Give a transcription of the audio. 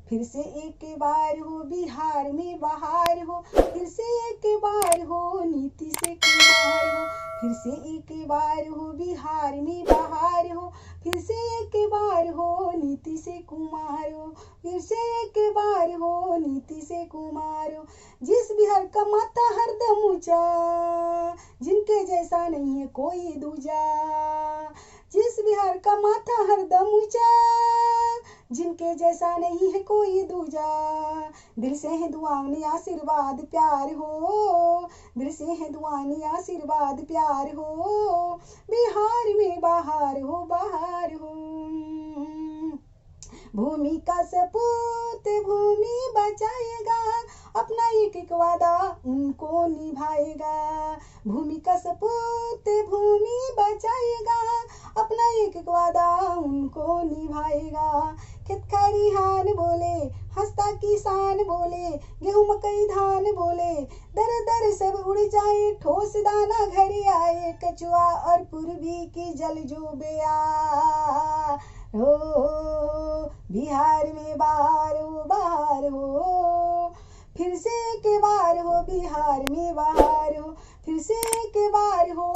फिर से एक बार हो बिहार में बहार हो, फिर से एक बार हो नीतीश कुमार हो, फिर से एक बार हो बिहार में बहार हो, फिर से एक बार हो नीतीश कुमार हो, फिर से एक बार हो नीतीश कुमार हो। जिस बिहार का माथा हरदम ऊंचा, जिनके जैसा नहीं है कोई दूजा, जिस बिहार का माथा हरदम ऊंचा, जिनके जैसा नहीं है कोई दूजा। दिल से है दुआएं आशीर्वाद प्यार हो, दिल से है दुआएं आशीर्वाद प्यार हो, बिहार में बहार हो बहार हो। भूमि का सपूत भूमि बचाएगा, अपना एक एक वादा उनको निभाएगा। भूमि का सपूत भूमि बचाएगा, अपना एक एक वादा उनको निभाएगा। खेत खलिहान बोले, हंसता किसान बोले, गेहूं मकई धान बोले, दर दर सब उड़ जाए, ठोस दाना घर आए, कचुआ और पूर्वी की जल जुबिया हो, बिहार में बहार हो, फिर से एक बार हो बिहार में बहार हो, फिर से एक बार हो।